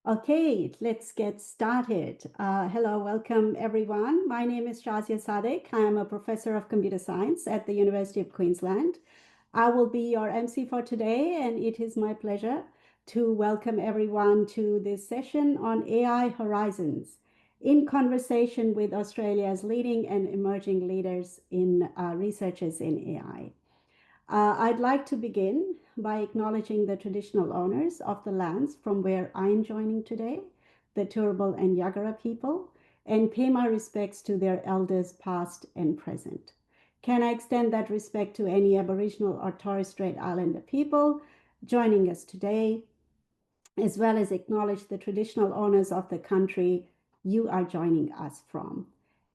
Okay, let's get started. Hello, welcome everyone. My name is Shazia Sadek. I am a professor of computer science at the University of Queensland. I will be your MC for today, and it is my pleasure to welcome everyone to this session on AI Horizons in conversation with Australia's leading and emerging leaders in researchers in AI. I'd like to begin by acknowledging the traditional owners of the lands from where I'm joining today, the Turrbal and Yagara people, and pay my respects to their elders past and present. Can I extend that respect to any Aboriginal or Torres Strait Islander people joining us today, as well as acknowledge the traditional owners of the country you are joining us from?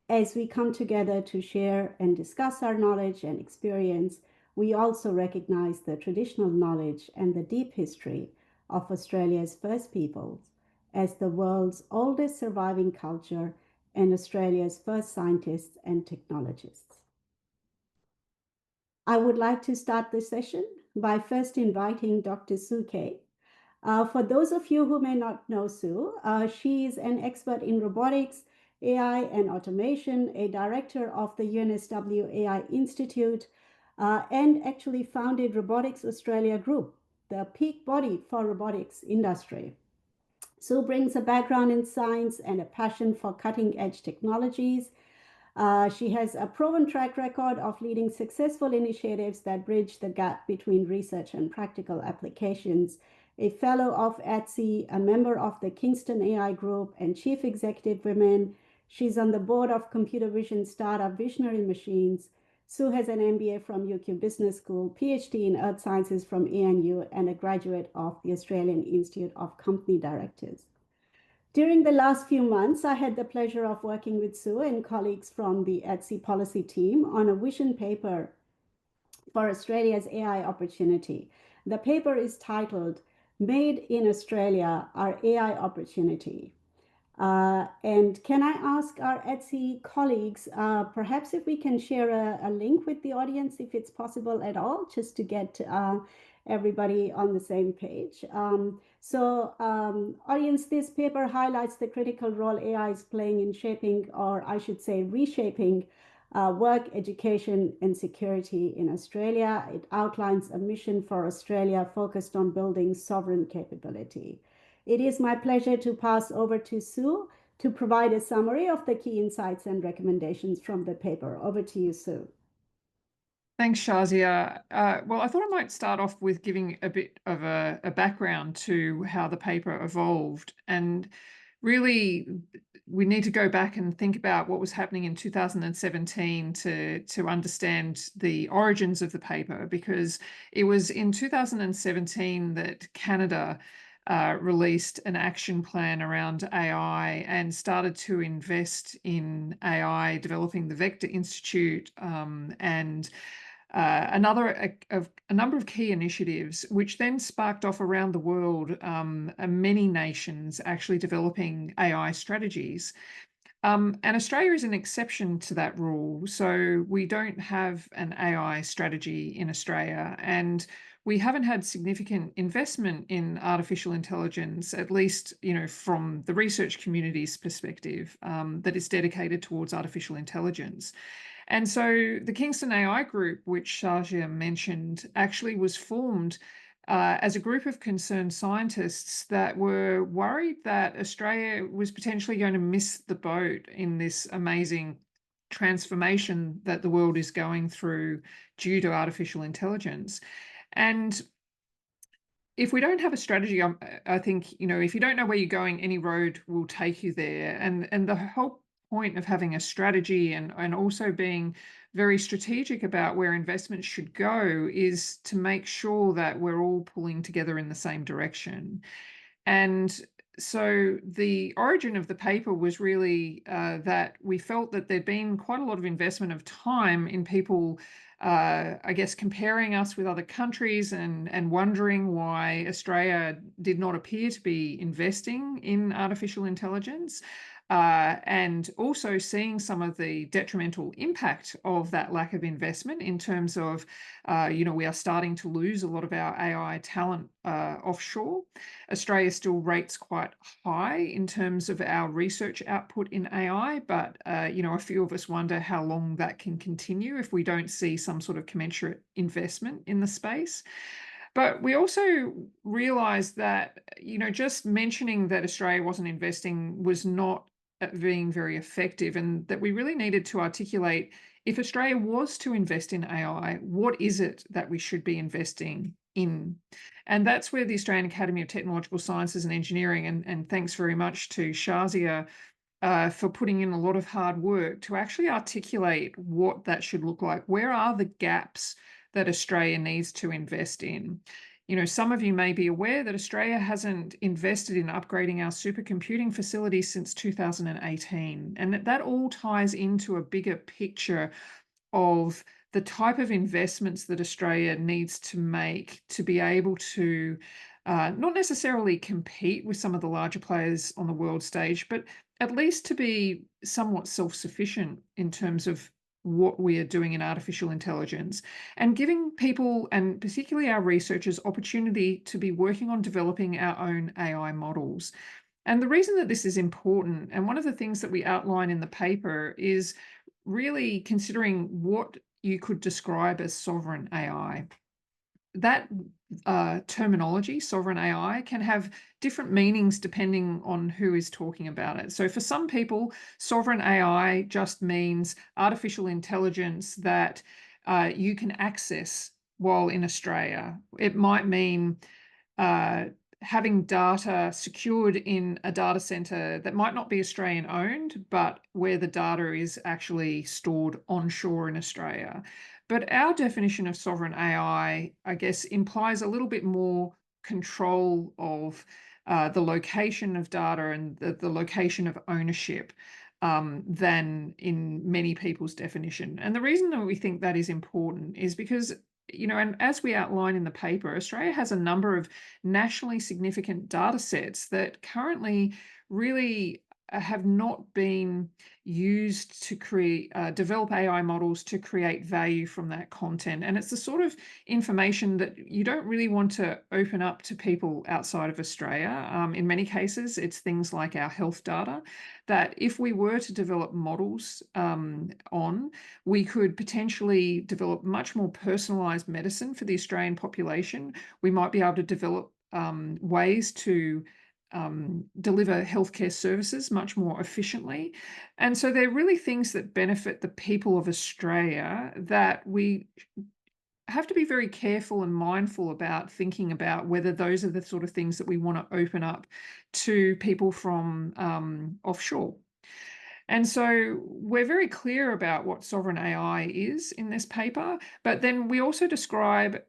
As we come together to share and discuss our knowledge and experience, we also recognize the traditional knowledge and the deep history of Australia's First Peoples as the world's oldest surviving culture and Australia's first scientists and technologists. I would like to start this session by first inviting Dr. Sue Kay. For those of you who may not know Sue, she is an expert in robotics, AI, and automation, a director of the UNSW AI Institute, and actually founded Robotics Australia Group, the peak body for robotics industry. Sue brings a background in science and a passion for cutting-edge technologies. She has a proven track record of leading successful initiatives that bridge the gap between research and practical applications. A fellow of ETSI, a member of the Kingston AI Group, and chief executive women. She's on the board of computer vision startup Visionary Machines. Sue has an MBA from UQ Business School, PhD in Earth Sciences from ANU, and a graduate of the Australian Institute of Company Directors. During the last few months, I had the pleasure of working with Sue and colleagues from the ETSI policy team on a vision paper for Australia's AI opportunity. The paper is titled Made in Australia, Our AI Opportunity. And can I ask our ETSI colleagues, perhaps if we can share a link with the audience, if it's possible at all, just to get everybody on the same page. Audience, this paper highlights the critical role AI is playing in shaping, or I should say reshaping, work, education, and security in Australia. It outlines a mission for Australia focused on building sovereign capability. It is my pleasure to pass over to Sue to provide a summary of the key insights and recommendations from the paper. Over to you, Sue. Thanks, Shazia. Well, I thought I might start off with giving a bit of a background to how the paper evolved. And really, we need to go back and think about what was happening in 2017 to understand the origins of the paper, because it was in 2017 that Canada released an action plan around AI and started to invest in AI, developing the Vector Institute and a number of key initiatives, which then sparked off around the world, many nations actually developing AI strategies. And Australia is an exception to that rule. So we don't have an AI strategy in Australia, and we haven't had significant investment in artificial intelligence, at least, from the research community's perspective, that is dedicated towards artificial intelligence. And so the Kingston AI Group, which Shazia mentioned, actually was formed as a group of concerned scientists that were worried that Australia was potentially going to miss the boat in this amazing transformation that the world is going through due to artificial intelligence. And if we don't have a strategy, I think, if you don't know where you're going, any road will take you there. And the whole point of having a strategy and also being very strategic about where investments should go is to make sure that we're all pulling together in the same direction. And so the origin of the paper was really that we felt that there'd been quite a lot of investment of time in people, I guess, comparing us with other countries and wondering why Australia did not appear to be investing in artificial intelligence. and also seeing some of the detrimental impact of that lack of investment in terms of, we are starting to lose a lot of our AI talent offshore. Australia still rates quite high in terms of our research output in AI, but a few of us wonder how long that can continue if we don't see some sort of commensurate investment in the space. But we also realized that, just mentioning that Australia wasn't investing was not being very effective, and that we really needed to articulate, if Australia was to invest in AI, what is it that we should be investing in? And that's where the Australian Academy of Technological Sciences and Engineering, and thanks very much to Shazia for putting in a lot of hard work to actually articulate what that should look like. Where are the gaps that Australia needs to invest in? Some of you may be aware that Australia hasn't invested in upgrading our supercomputing facilities since 2018, and that all ties into a bigger picture of the type of investments that Australia needs to make to be able to not necessarily compete with some of the larger players on the world stage, but at least to be somewhat self-sufficient in terms of what we are doing in artificial intelligence, and giving people, and particularly our researchers, opportunity to be working on developing our own AI models. And the reason that this is important, and one of the things that we outline in the paper, is really considering what you could describe as sovereign AI. That terminology, sovereign AI, can have different meanings depending on who is talking about it. So for some people, sovereign AI just means artificial intelligence that you can access while in Australia. It might mean uh, having data secured in a data center that might not be Australian owned, but where the data is actually stored onshore in Australia. But our definition of sovereign AI, I guess, implies a little bit more control of the location of data and the location of ownership than in many people's definition. And the reason that we think that is important is because, and as we outline in the paper, Australia has a number of nationally significant data sets that currently really have not been used to develop AI models to create value from that content. And it's the sort of information that you don't really want to open up to people outside of Australia. In many cases, it's things like our health data that if we were to develop models we could potentially develop much more personalised medicine for the Australian population. We might be able to develop ways to deliver healthcare services much more efficiently. And so they're really things that benefit the people of Australia that we have to be very careful and mindful about, thinking about whether those are the sort of things that we want to open up to people from offshore. And so we're very clear about what sovereign AI is in this paper, but then we also describe,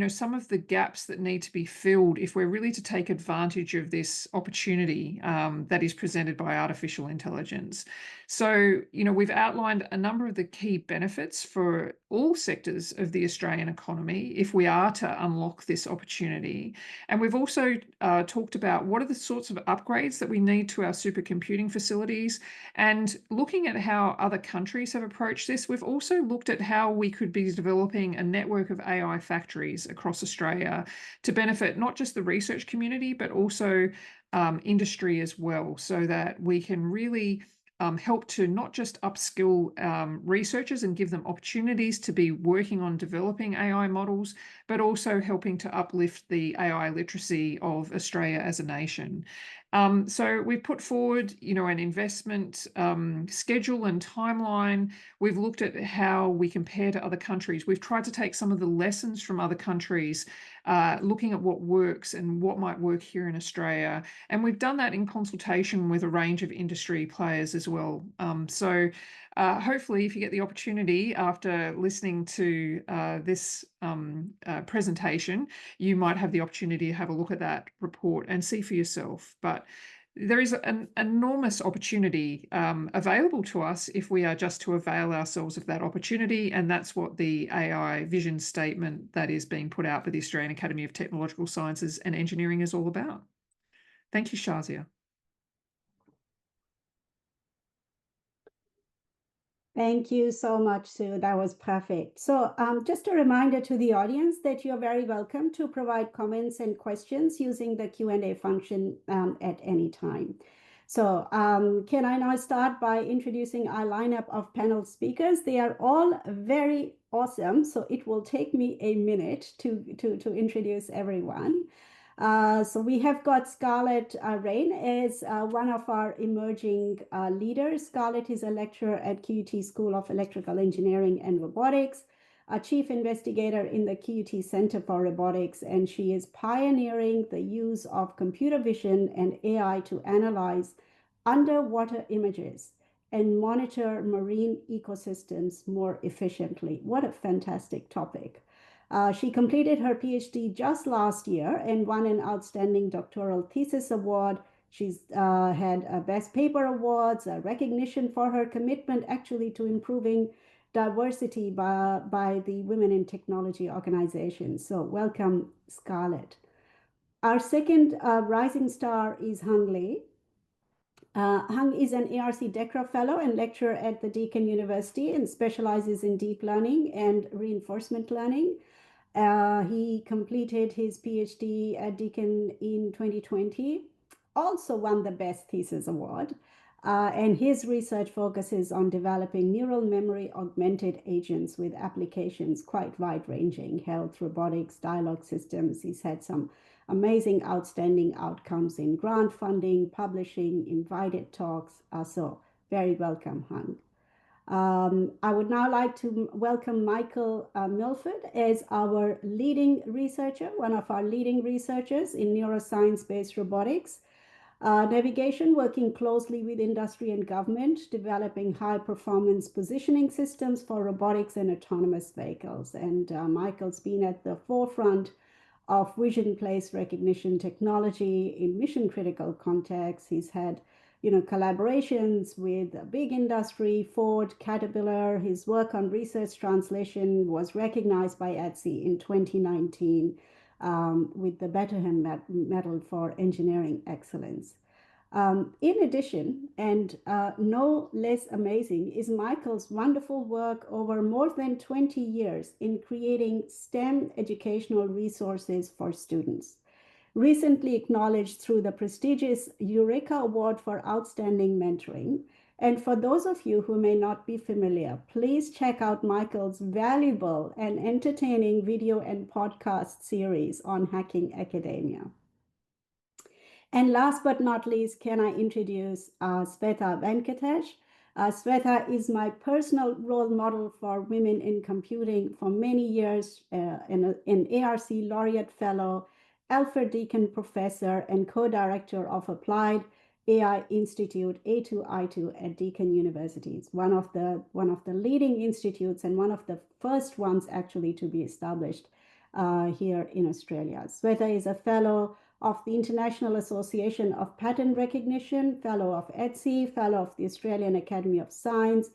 some of the gaps that need to be filled if we're really to take advantage of this opportunity that is presented by artificial intelligence. So, we've outlined a number of the key benefits for all sectors of the Australian economy if we are to unlock this opportunity. And we've also talked about what are the sorts of upgrades that we need to our supercomputing facilities. And looking at how other countries have approached this, we've also looked at how we could be developing a network of AI factories across Australia to benefit not just the research community, but also industry as well, so that we can really help to not just upskill researchers and give them opportunities to be working on developing AI models, but also helping to uplift the AI literacy of Australia as a nation. So we've put forward, an investment schedule and timeline. We've looked at how we compare to other countries. We've tried to take some of the lessons from other countries, looking at what works and what might work here in Australia. And we've done that in consultation with a range of industry players as well. So hopefully, if you get the opportunity after listening to this presentation, you might have the opportunity to have a look at that report and see for yourself. But there is an enormous opportunity available to us if we are just to avail ourselves of that opportunity. And that's what the AI vision statement that is being put out by the Australian Academy of Technological Sciences and Engineering is all about. Thank you, Shazia. Thank you so much, Sue. That was perfect. So, just a reminder to the audience that you're very welcome to provide comments and questions using the Q&A function at any time. So, can I now start by introducing our lineup of panel speakers? They are all very awesome, so it will take me a minute to introduce everyone. So we have got Scarlett Rain as one of our emerging leaders. Scarlett is a lecturer at QUT School of Electrical Engineering and Robotics, a chief investigator in the QUT Center for Robotics, and she is pioneering the use of computer vision and AI to analyze underwater images and monitor marine ecosystems more efficiently. What a fantastic topic. She completed her PhD just last year and won an outstanding doctoral thesis award. She's had Best Paper Awards, recognition for her commitment actually to improving diversity by the Women in Technology organization. So welcome, Scarlett. Our second rising star is Hung Lee. Hung is an ARC DECRA Fellow and lecturer at the Deakin University and specializes in deep learning and reinforcement learning. He completed his PhD at Deakin in 2020, also won the Best Thesis Award. And his research focuses on developing neural memory augmented agents with applications quite wide ranging: health, robotics, dialogue systems. He's had some amazing, outstanding outcomes in grant funding, publishing, invited talks. So, very welcome, Hung. I would now like to welcome Michael Milford as our leading researcher, one of our leading researchers in neuroscience-based robotics. Navigation, working closely with industry and government, developing high-performance positioning systems for robotics and autonomous vehicles. And Michael's been at the forefront of vision place recognition technology in mission-critical contexts. He's had collaborations with big industry, Ford, Caterpillar. His work on research translation was recognized by ETSI in 2019 with the Betterham Medal for Engineering Excellence. In addition, and no less amazing, is Michael's wonderful work over more than 20 years in creating STEM educational resources for students, recently acknowledged through the prestigious Eureka Award for Outstanding Mentoring. And for those of you who may not be familiar, please check out Michael's valuable and entertaining video and podcast series on hacking academia. And last but not least, can I introduce Sveta Venkatesh? Sveta is my personal role model for women in computing for many years, an ARC laureate fellow, Alfred Deakin professor, and co-director of Applied AI Institute A2I2 at Deakin University. It's one of the leading institutes and one of the first ones actually to be established here in Australia. Sveta is a fellow of the International Association of Patent Recognition, fellow of ETSI, fellow of the Australian Academy of Science.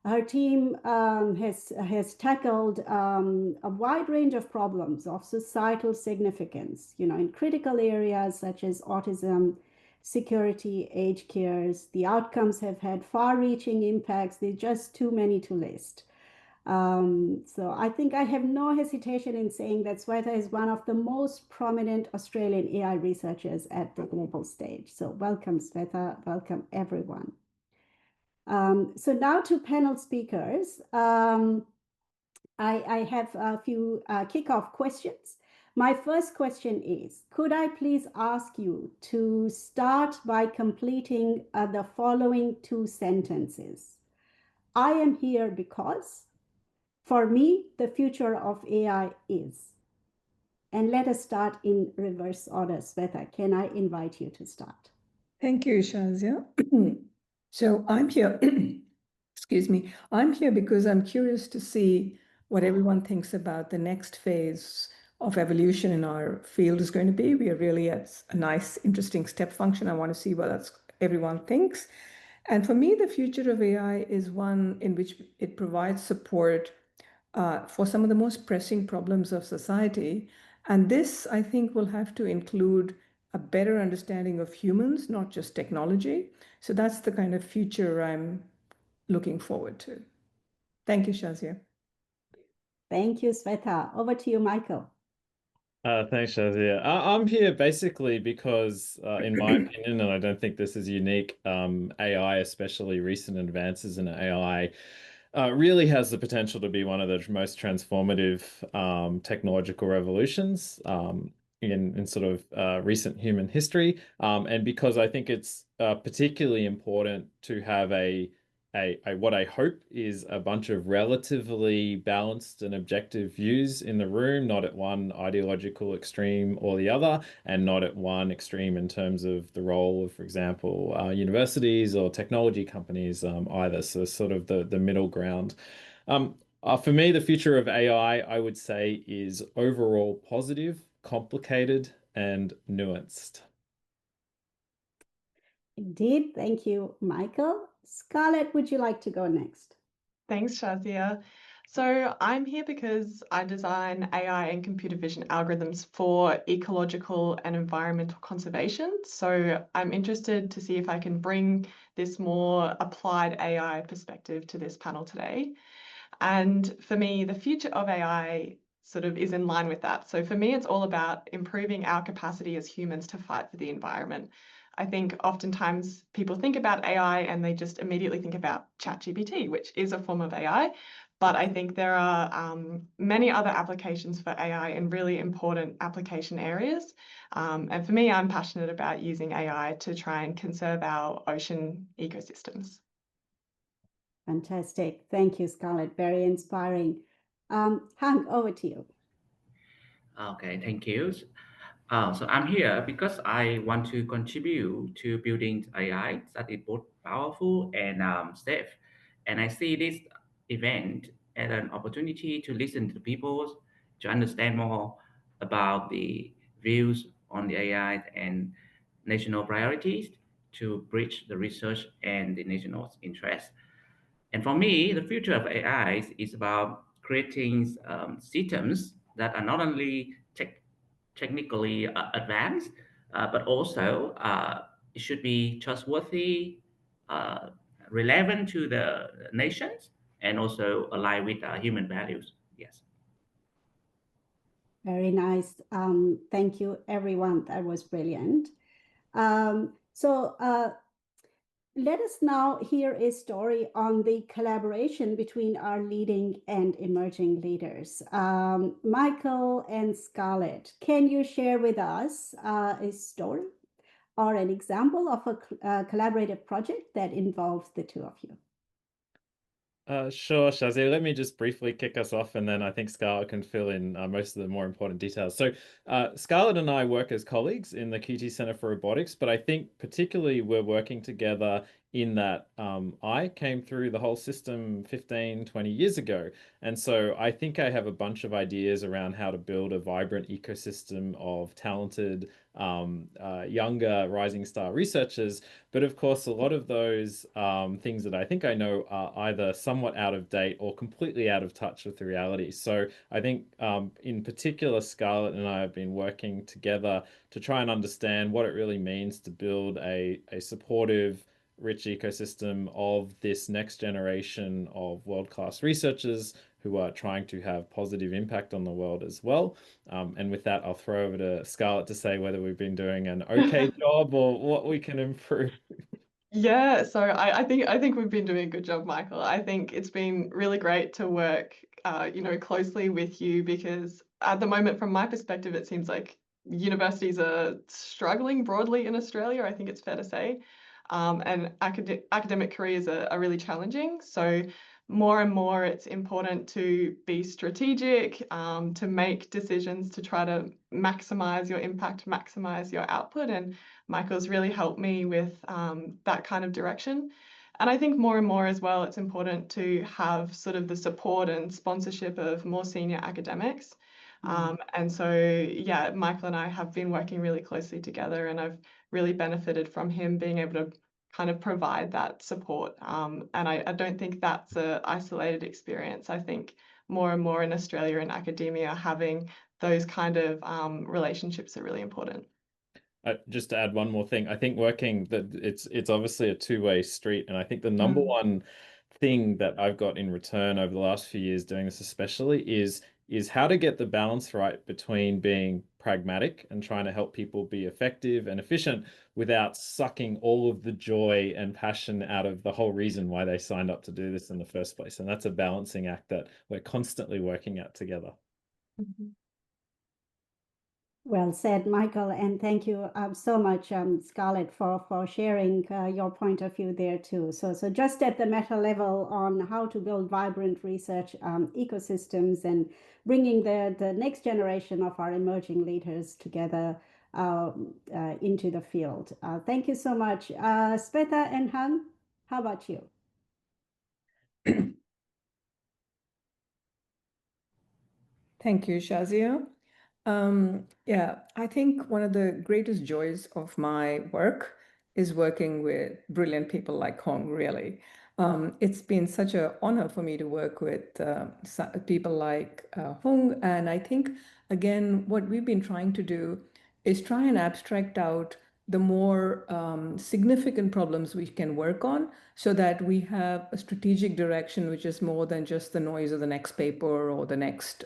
Her team has tackled a wide range of problems of societal significance, in critical areas such as autism, security, aged cares. The outcomes have had far-reaching impacts. There's just too many to list. So I think I have no hesitation in saying that Sweta is one of the most prominent Australian AI researchers at the global stage. So welcome, Sweta. Welcome, everyone. So now to panel speakers. I have a few kickoff questions. My first question is, could I please ask you to start by completing the following two sentences? I am here because... For me, the future of AI is. And let us start in reverse order. Sveta, can I invite you to start? Thank you, Shazia. So I'm here, excuse me, I'm here because I'm curious to see what everyone thinks about the next phase of evolution in our field is going to be. We are really at a nice, interesting step function. I want to see what everyone thinks. And for me, the future of AI is one in which it provides support for some of the most pressing problems of society. And this, I think, will have to include a better understanding of humans, not just technology. So that's the kind of future I'm looking forward to. Thank you, Shazia. Thank you, Sveta. Over to you, Michael. Thanks, Shazia. I'm here basically because, in my opinion, and I don't think this is unique, AI, especially recent advances in AI, really has the potential to be one of the most transformative technological revolutions in sort of recent human history. And because I think it's particularly important to have what I hope is a bunch of relatively balanced and objective views in the room, not at one ideological extreme or the other, and not at one extreme in terms of the role of, for example, universities or technology companies either. So sort of the middle ground. For me, the future of AI, I would say, is overall positive, complicated, and nuanced. Indeed. Thank you, Michael. Scarlett, would you like to go next? Thanks, Shazia. So I'm here because I design AI and computer vision algorithms for ecological and environmental conservation. So I'm interested to see if I can bring this more applied AI perspective to this panel today. And for me, the future of AI sort of is in line with that. So for me, it's all about improving our capacity as humans to fight for the environment. I think oftentimes people think about AI and they just immediately think about ChatGPT, which is a form of AI. But I think there are many other applications for AI in really important application areas. And for me, I'm passionate about using AI to try and conserve our ocean ecosystems. Fantastic. Thank you, Scarlett. Very inspiring. Hank, over to you. Okay, thank you. So I'm here because I want to contribute to building AI that is both powerful and safe. And I see this event as an opportunity to listen to people, to understand more about the views on the AI and national priorities, to bridge the research and the national interest. And for me, the future of AI is about creating systems that are not only technically advanced, but also it should be trustworthy, uh, relevant to the nations, and also align with human values. Yes. Very nice. Thank you, everyone. That was brilliant. So let us now hear a story on the collaboration between our leading and emerging leaders. Michael and Scarlett, can you share with us a story or an example of a collaborative project that involves the two of you? Sure, Shazia. Let me just briefly kick us off, and then I think Scarlett can fill in most of the more important details. So, Scarlett and I work as colleagues in the QT Center for Robotics, but I think particularly we're working together in that I came through the whole system 15, 20 years ago. And so I think I have a bunch of ideas around how to build a vibrant ecosystem of talented, younger rising star researchers. But of course, a lot of those things that I think I know are either somewhat out of date or completely out of touch with the reality. So I think in particular, Scarlett and I have been working together to try and understand what it really means to build a supportive, rich ecosystem of this next generation of world-class researchers who are trying to have positive impact on the world as well. And with that, I'll throw over to Scarlett to say whether we've been doing an okay job or what we can improve. Yeah, so I think we've been doing a good job, Michael. I think it's been really great to work, closely with you because at the moment, from my perspective, it seems like universities are struggling broadly in Australia. I think it's fair to say, and academic careers are really challenging. So more and more, it's important to be strategic, to make decisions to try to maximize your impact, maximize your output, and Michael's really helped me with that kind of direction. And I think more and more as well, it's important to have sort of the support and sponsorship of more senior academics. And so, yeah, Michael and I have been working really closely together, and I've really benefited from him being able to kind of provide that support. And I don't think that's an isolated experience. I think more and more in Australia in academia, having those kind of relationships are really important. Just to add one more thing, I think working that it's obviously a two-way street, and I think the number one thing that I've got in return over the last few years doing this especially is how to get the balance right between being pragmatic and trying to help people be effective and efficient without sucking all of the joy and passion out of the whole reason why they signed up to do this in the first place. And that's a balancing act that we're constantly working at together. Mhm. Well said, Michael, and thank you so much, Scarlett, for sharing your point of view there too. So just at the meta level on how to build vibrant research ecosystems and bringing the next generation of our emerging leaders together into the field. Thank you so much. Sveta and Hung, how about you? Thank you, Shazia. Yeah, I think one of the greatest joys of my work is working with brilliant people like Hong, really. It's been such an honor for me to work with people like Hong. And I think, again, what we've been trying to do is try and abstract out the more significant problems we can work on so that we have a strategic direction which is more than just the noise of the next paper or the next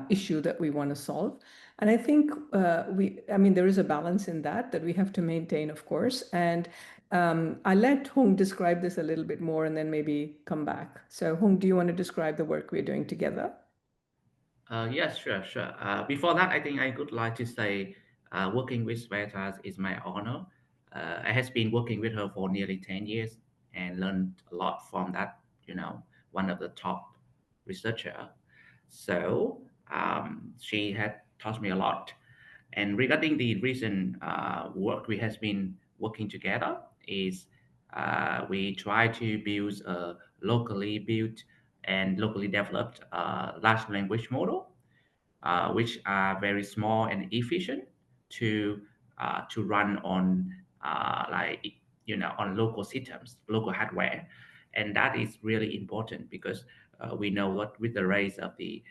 issue that we want to solve. And I think there is a balance in that we have to maintain, of course. And I'll let Hong describe this a little bit more and then maybe come back. So Hong, do you want to describe the work we're doing together? Yes, sure. Before that, I think I would like to say working with Sveta is my honor. I has been working with her for nearly 10 years and learned a lot from that, one of the top researcher. So she had taught me a lot. And regarding the recent work we has been working together is we try to build a locally built and locally developed large language model, which are very small and efficient to run on on local systems, local hardware, and that is really important because we know what with the rise of the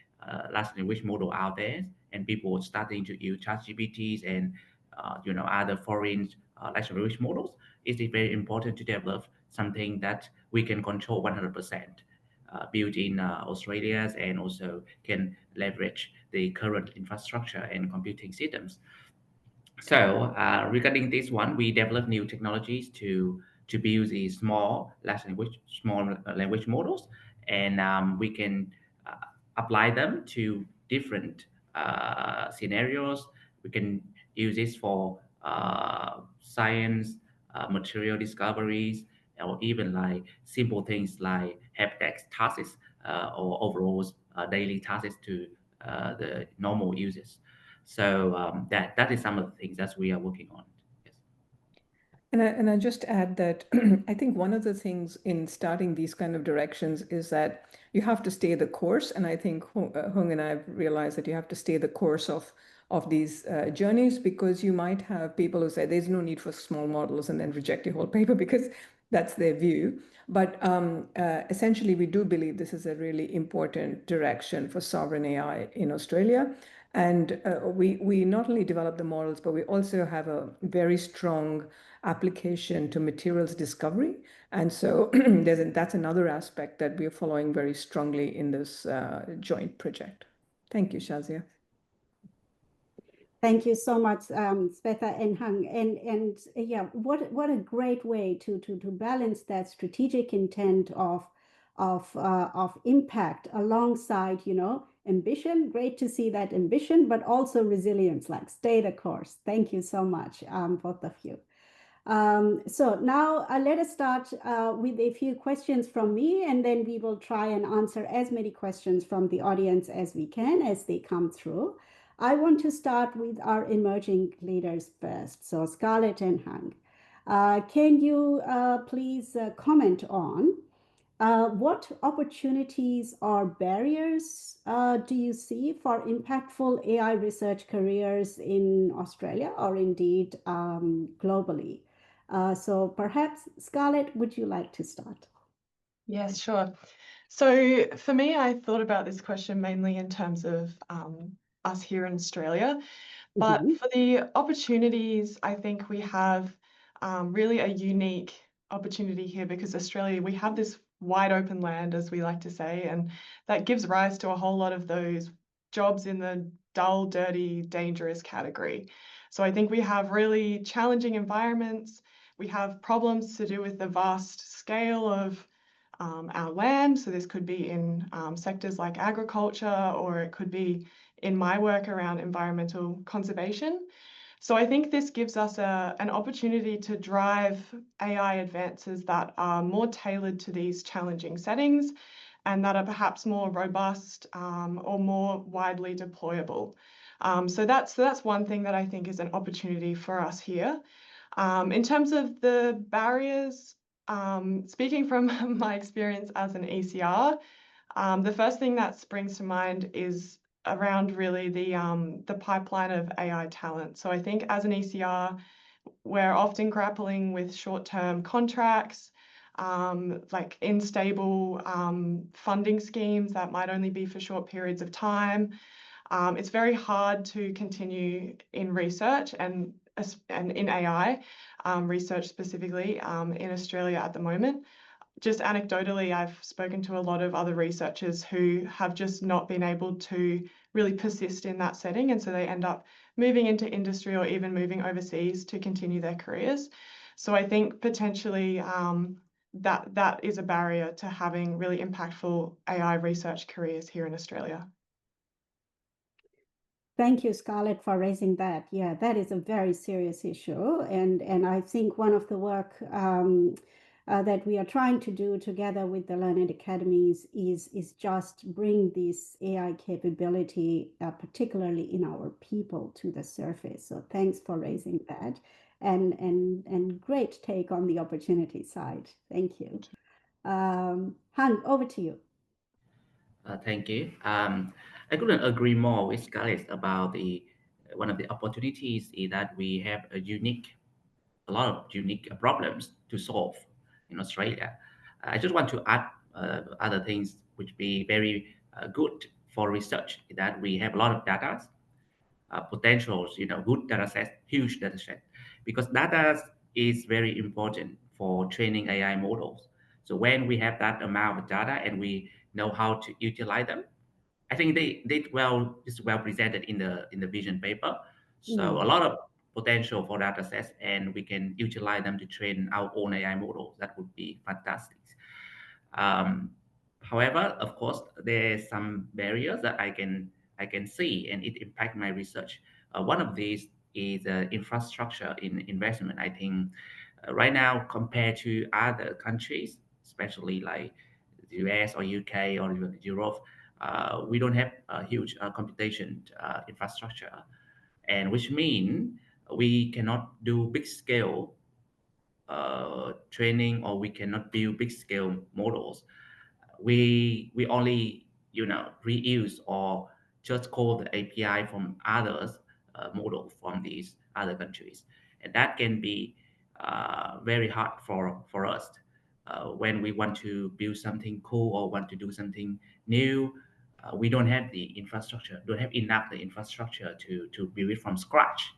large language model out there, and people are starting to use ChatGPTs and other foreign large language models. It is very important to develop something that we can control 100%. Built in Australia and also can leverage the current infrastructure and computing systems. So regarding this one, we develop new technologies to build these small language models, and we can apply them to different scenarios. We can use this for science, material discoveries, or even like simple things like help desk tasks or overall daily tasks to the normal users. So that is some of the things that we are working on. Yes. And I just add that I think one of the things in starting these kind of directions is that you have to stay the course. And I think Hung and I have realized that you have to stay the course of these journeys, because you might have people who say there's no need for small models and then reject your whole paper because that's their view. But essentially, we do believe this is a really important direction for sovereign AI in Australia. And we not only develop the models, but we also have a very strong application to materials discovery. And so that's another aspect that we're following very strongly in this joint project. Thank you, Shazia. Thank you so much, Sveta and Hung. And yeah, what a great way to balance that strategic intent of impact alongside, ambition. Great to see that ambition, but also resilience, like stay the course. Thank you so much, both of you. So now let us start with a few questions from me, and then we will try and answer as many questions from the audience as we can as they come through. I want to start with our emerging leaders first. So Scarlett and Hung, can you please comment on what opportunities or barriers do you see for impactful AI research careers in Australia or indeed globally? So perhaps, Scarlett, would you like to start? Yes, sure. So for me, I thought about this question mainly in terms of us here in Australia. But for the opportunities, I think we have really a unique opportunity here because Australia, we have this wide open land, as we like to say, and that gives rise to a whole lot of those jobs in the dull, dirty, dangerous category. So I think we have really challenging environments. We have problems to do with the vast scale of our land. So this could be in sectors like agriculture, or it could be in my work around environmental conservation. So I think this gives us an opportunity to drive AI advances that are more tailored to these challenging settings and that are perhaps more robust or more widely deployable. So that's one thing that I think is an opportunity for us here. In terms of the barriers, speaking from my experience as an ECR, the first thing that springs to mind is around really the pipeline of AI talent. So I think as an ECR, we're often grappling with short-term contracts, like unstable funding schemes that might only be for short periods of time. It's very hard to continue in research and in AI research specifically in Australia at the moment. Just anecdotally, I've spoken to a lot of other researchers who have just not been able to really persist in that setting, and so they end up moving into industry or even moving overseas to continue their careers. So I think potentially that is a barrier to having really impactful AI research careers here in Australia. Thank you, Scarlett, for raising that. Yeah, that is a very serious issue. And I think one of the work that we are trying to do together with the Learned Academies is just bring this AI capability, particularly in our people, to the surface. So thanks for raising that. And great take on the opportunity side. Thank you. Han, over to you. Thank you. I couldn't agree more with Scarlett about one of the opportunities is that we have a lot of unique problems to solve in Australia. I just want to add other things which be very good for research, that we have a lot of data, potentials, good data sets, huge data set, because data is very important for training AI models. So when we have that amount of data and we know how to utilize them, I think is well presented in the vision paper. So a lot of potential for data sets, and we can utilize them to train our own AI models. That would be fantastic. However, of course, there's some barriers that I can see, and it impact my research. One of these is infrastructure in investment. I think right now, compared to other countries, especially like the US or UK or even Europe, we don't have a huge computation infrastructure, and which mean we cannot do big scale training, or we cannot build big scale models. We only reuse or just call the API from others model from these other countries, and that can be very hard for us when we want to build something cool or want to do something new. We don't have the infrastructure, don't have enough the infrastructure to build it from scratch,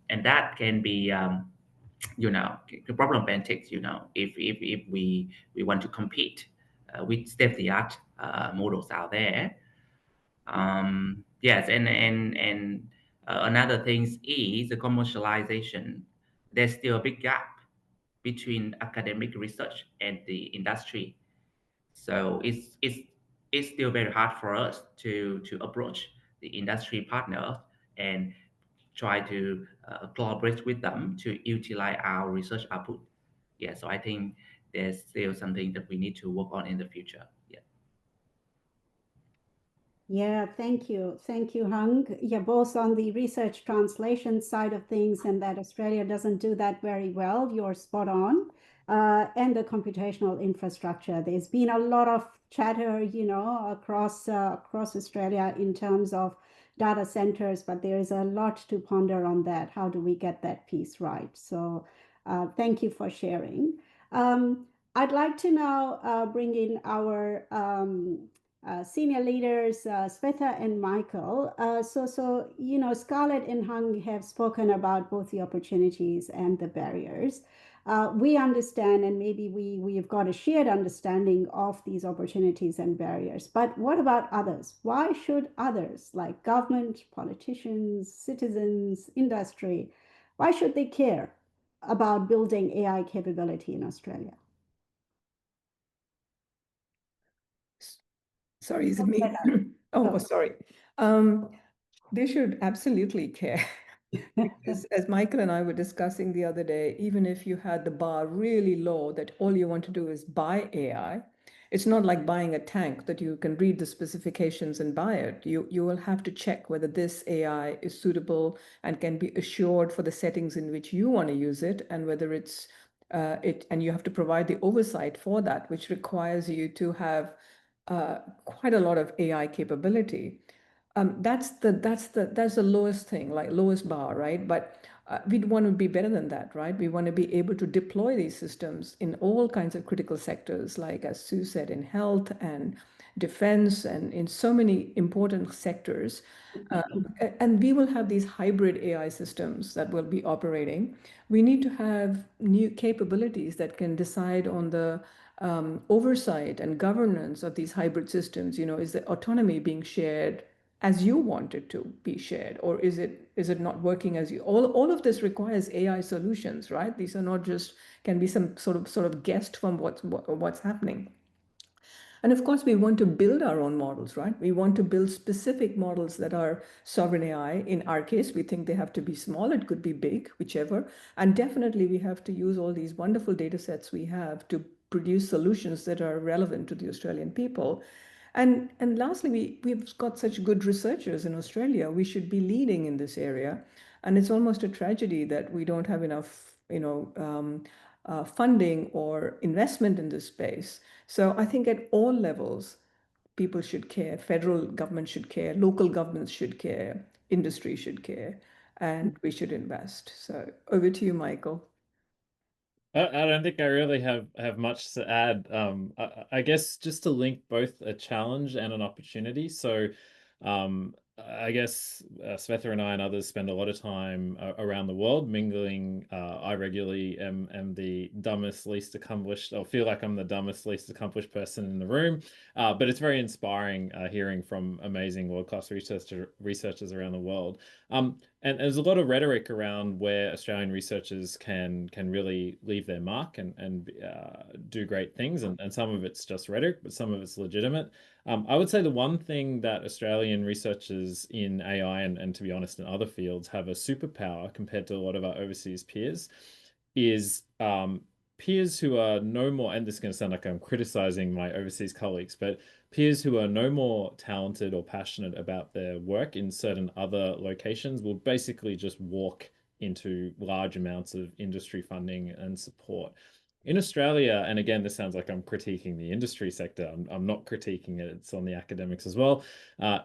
and that can be problematic. If we want to compete with state-of-the-art models out there. Yes, and another thing is the commercialization. There's still a big gap between academic research and the industry, so it's still very hard for us to approach the industry partners and try to collaborate with them to utilize our research output. Yeah, so I think there's still something that we need to work on in the future. Yeah. Yeah, thank you. Thank you, Hung. Yeah, both on the research translation side of things and that Australia doesn't do that very well, you're spot on. And the computational infrastructure. There's been a lot of chatter, across Australia in terms of data centers, but there is a lot to ponder on that. How do we get that piece right? So thank you for sharing. I'd like to now bring in our senior leaders, Sveta and Michael. So Scarlett and Hung have spoken about both the opportunities and the barriers. we understand, and maybe we have got a shared understanding of these opportunities and barriers. But what about others? Why should others, like government, politicians, citizens, industry, why should they care about building AI capability in Australia? Sorry, is it me? Oh, sorry. They should absolutely care. Because as Michael and I were discussing the other day, even if you had the bar really low that all you want to do is buy AI, it's not like buying a tank that you can read the specifications and buy it. You will have to check whether this AI is suitable and can be assured for the settings in which you want to use it, and whether it's and you have to provide the oversight for that, which requires you to have quite a lot of AI capability. That's the lowest thing, like lowest bar, right? But we'd want to be better than that, right? We want to be able to deploy these systems in all kinds of critical sectors, like as Sue said, in health and defense and in so many important sectors. And we will have these hybrid AI systems that will be operating. We need to have new capabilities that can decide on the oversight and governance of these hybrid systems. Is the autonomy being shared as you want it to be shared, or is it not working as you? All of this requires AI solutions, right? These are not just can be some sort of guessed from what's happening. And of course, we want to build our own models, right? We want to build specific models that are sovereign AI. In our case, we think they have to be small. It could be big, whichever. And definitely, we have to use all these wonderful data sets we have to produce solutions that are relevant to the Australian people. And lastly, we've got such good researchers in Australia. We should be leading in this area. And it's almost a tragedy that we don't have enough, funding or investment in this space. So I think at all levels, people should care. Federal government should care. Local governments should care. Industry should care. And we should invest. So over to you, Michael. I don't think I really have much to add. I guess just to link both a challenge and an opportunity. So I guess Svetha and I and others spend a lot of time around the world mingling. I regularly am the dumbest, least accomplished, or feel like I'm the dumbest, least accomplished person in the room. But it's very inspiring hearing from amazing world-class researchers around the world. And there's a lot of rhetoric around where Australian researchers can really leave their mark and do great things. And some of it's just rhetoric, but some of it's legitimate. I would say the one thing that Australian researchers in AI and to be honest, in other fields have a superpower compared to a lot of our overseas peers is peers who are no more, and this is going to sound like I'm criticizing my overseas colleagues, but peers who are no more talented or passionate about their work in certain other locations will basically just walk into large amounts of industry funding and support. In Australia, and again, this sounds like I'm critiquing the industry sector. I'm not critiquing it. It's on the academics as well.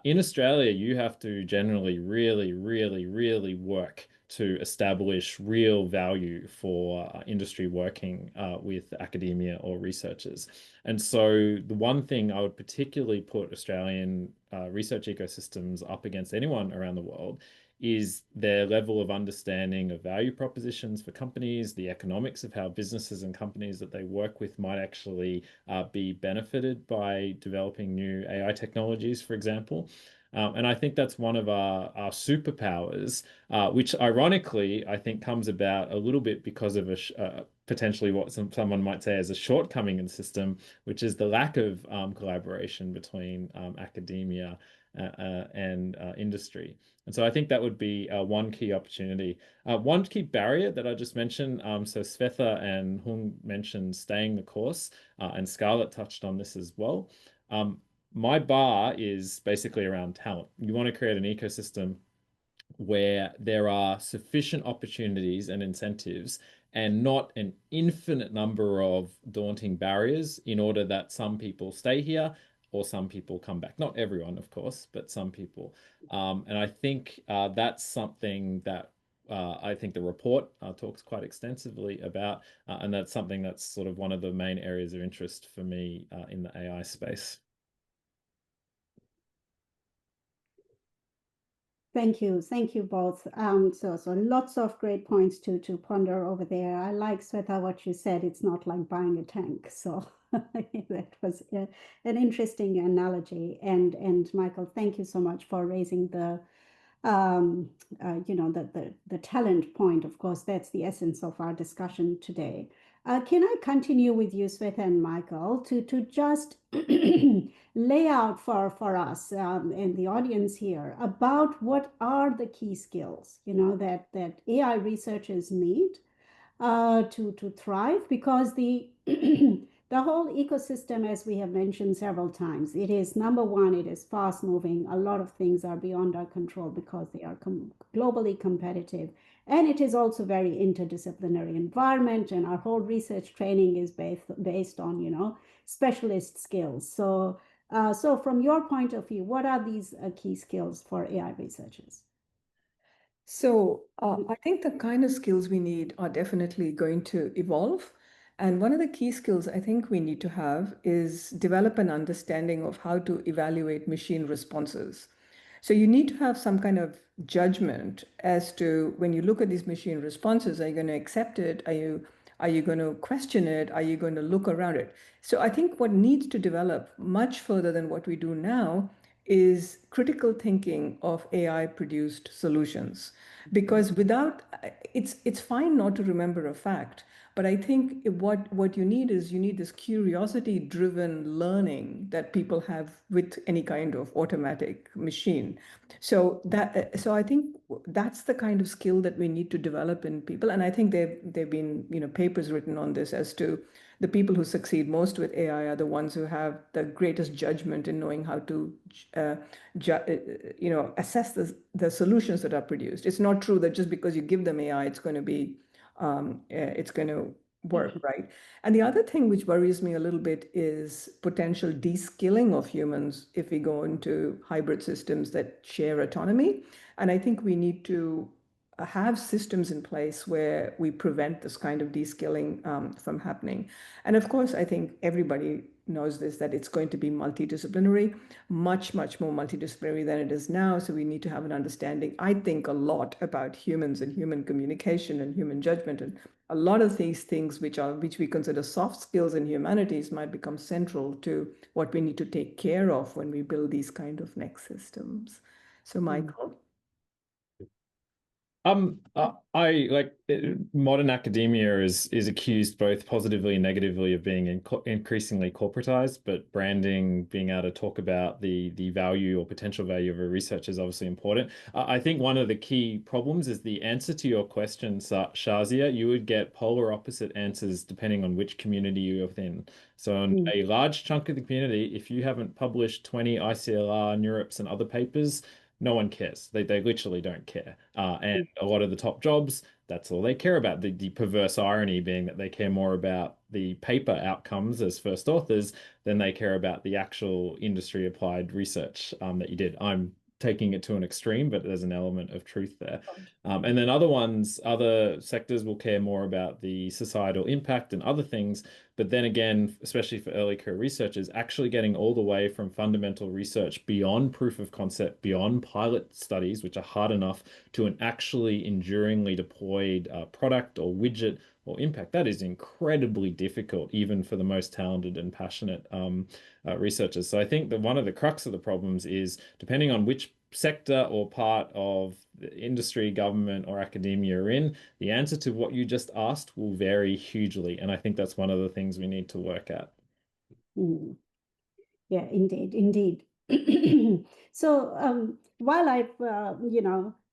In Australia, you have to generally really, really, really work to establish real value for industry working with academia or researchers. And so the one thing I would particularly put Australian research ecosystems up against anyone around the world is their level of understanding of value propositions for companies, the economics of how businesses and companies that they work with might actually be benefited by developing new AI technologies, for example. And I think that's one of our superpowers, which ironically, I think comes about a little bit because of potentially what someone might say as a shortcoming in the system, which is the lack of collaboration between academia and industry. And so I think that would be one key opportunity. One key barrier that I just mentioned, so Svetha and Hung mentioned staying the course, and Scarlett touched on this as well. My bar is basically around talent. You want to create an ecosystem where there are sufficient opportunities and incentives and not an infinite number of daunting barriers in order that some people stay here or some people come back. Not everyone, of course, but some people. And I think that's something that I think the report talks quite extensively about, and that's something that's sort of one of the main areas of interest for me in the AI space. Thank you both. So lots of great points to ponder over there. I like, Sweta, what you said. It's not like buying a tank. So that was an interesting analogy. And Michael, thank you so much for raising the the talent point. Of course, that's the essence of our discussion today. Can I continue with you, Sweta and Michael, to just lay out for us and the audience here about what are the key skills, that AI researchers need to thrive, because the the whole ecosystem, as we have mentioned several times, it is, number one, it is fast moving. A lot of things are beyond our control because they are globally competitive, and it is also very interdisciplinary environment, and our whole research training is based on specialist skills. So from your point of view, what are these key skills for AI researchers? So I think the kind of skills we need are definitely going to evolve. And one of the key skills I think we need to have is develop an understanding of how to evaluate machine responses. So you need to have some kind of judgment as to, when you look at these machine responses, are you going to accept it? Are you going to question it? Are you going to look around it? So I think what needs to develop much further than what we do now is critical thinking of AI produced solutions. Because without, it's fine not to remember a fact, but I think what you need is, you need this curiosity driven learning that people have with any kind of automatic machine. So I think that's the kind of skill that we need to develop in people. And I think there've been papers written on this as to the people who succeed most with AI are the ones who have the greatest judgment in knowing how to assess the solutions that are produced. It's not true that just because you give them AI, it's going to work, right? And the other thing which worries me a little bit is potential de-skilling of humans if we go into hybrid systems that share autonomy. And I think we need to have systems in place where we prevent this kind of de-skilling from happening. And of course, I think everybody knows this, that it's going to be multidisciplinary, much, much more multidisciplinary than it is now. So we need to have an understanding, I think, a lot about humans and human communication and human judgment. And a lot of these things which we consider soft skills in humanities might become central to what we need to take care of when we build these kind of next systems. So Michael? I like modern academia is accused both positively and negatively of being increasingly corporatized, but branding, being able to talk about the value or potential value of a research is obviously important. I think one of the key problems is the answer to your question, Shazia. You would get polar opposite answers depending on which community you're within. So in a large chunk of the community, if you haven't published 20 ICLR, NeurIPS, and other papers, no one cares. They literally don't care. And a lot of the top jobs, that's all they care about. The perverse irony being that they care more about the paper outcomes as first authors than they care about the actual industry applied research that you did. I'm taking it to an extreme, but there's an element of truth there. And then other sectors will care more about the societal impact and other things. But then again, especially for early career researchers, actually getting all the way from fundamental research beyond proof of concept, beyond pilot studies, which are hard enough, to an actually enduringly deployed product or widget or impact, that is incredibly difficult, even for the most talented and passionate researchers. So I think that one of the crux of the problems is, depending on which sector or part of the industry, government, or academia you're in, the answer to what you just asked will vary hugely. And I think that's one of the things we need to work at. Yeah, indeed. So while I've